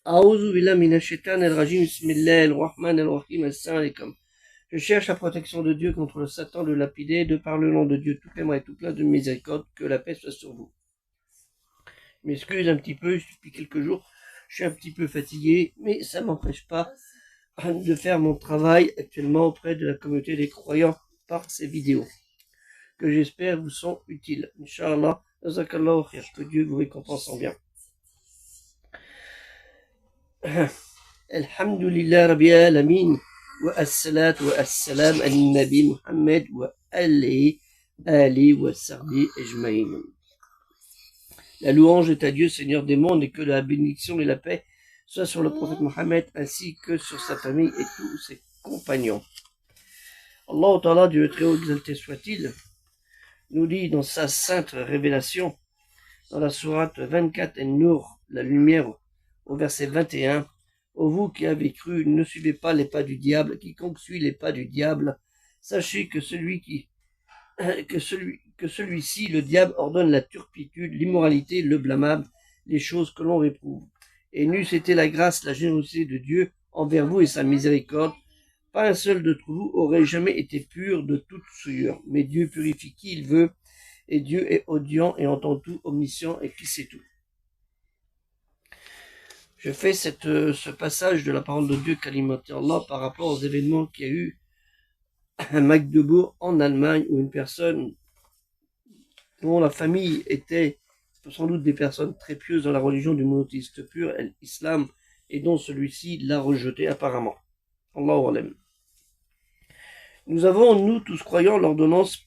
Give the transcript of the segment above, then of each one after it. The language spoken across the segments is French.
A'oudhu billahi minash shaitanir rajim, bismillahir rahmanir rahim, assalamu alaikum. Je cherche la protection de Dieu contre le Satan de lapidé, de par le nom de Dieu tout clément et tout plein de miséricorde, que la paix soit sur vous. Je m'excuse un petit peu, depuis quelques jours, je suis un petit peu fatigué, mais ça m'empêche pas de faire mon travail actuellement auprès de la communauté des croyants par ces vidéos, que j'espère vous sont utiles. Inch'Allah, jazakallahu khair, que Dieu vous récompense en bien. Alhamdulillah Rabbil Alamin, wa as-salat wa as-salam al-Nabi Muhammad wa alihi wa sahbihi ajma'in. La louange est à Dieu, Seigneur des mondes, et que la bénédiction et la paix soient sur le prophète Mohammed ainsi que sur sa famille et tous ses compagnons. Allah Ta'ala, Dieu le très haut exalté soit-il, nous dit dans sa sainte révélation, dans la sourate 24 An-Nur, la lumière, au verset 21, ô vous qui avez cru, ne suivez pas les pas du diable, quiconque suit les pas du diable, sachez que celui-ci, le diable, ordonne la turpitude, l'immoralité, le blâmable, les choses que l'on réprouve. Et n'eût été la grâce, la générosité de Dieu envers vous et sa miséricorde, pas un seul d'entre vous aurait jamais été pur de toute souillure. Mais Dieu purifie qui il veut, et Dieu est audient et entend tout, omniscient et qui sait tout. Je fais ce passage de la parole de Dieu qu'alimenté Allah par rapport aux événements qu'il y a eu à Magdebourg en Allemagne, où une personne dont la famille était sans doute des personnes très pieuses dans la religion du monothéiste pur, l'islam, et dont celui-ci l'a rejeté apparemment. Allahu alam. Nous avons, nous tous croyants,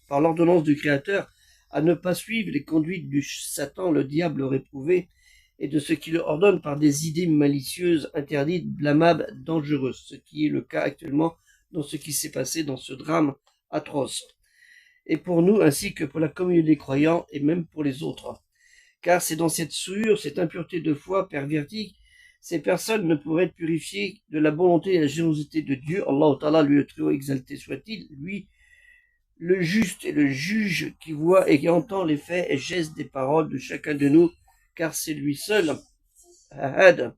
par l'ordonnance du Créateur, à ne pas suivre les conduites du Satan, le diable réprouvé, et de ce qui le ordonne par des idées malicieuses, interdites, blâmables, dangereuses, ce qui est le cas actuellement dans ce qui s'est passé dans ce drame atroce. Et pour nous, ainsi que pour la communauté des croyants, et même pour les autres. Car c'est dans cette souillure, cette impureté de foi pervertie, ces personnes ne pourraient être purifiées de la bonté et la générosité de Dieu, Allah Ta'ala, lui le très haut exalté soit-il, lui, le juste et le juge qui voit et qui entend les faits et gestes des paroles de chacun de nous, car c'est lui seul, Ahad,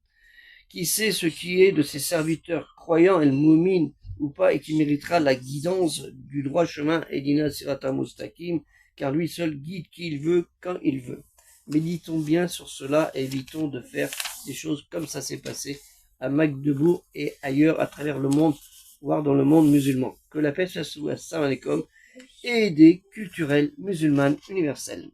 qui sait ce qui est de ses serviteurs croyants, el Moumin ou pas, et qui méritera la guidance du droit chemin, Edina Sirata Mustaqim, car lui seul guide qui il veut, quand il veut. Méditons bien sur cela et évitons de faire des choses comme ça s'est passé à Magdebourg et ailleurs à travers le monde, voire dans le monde musulman. Que la paix soit sur Assalamu alaikum et des culturelles musulmanes universelles.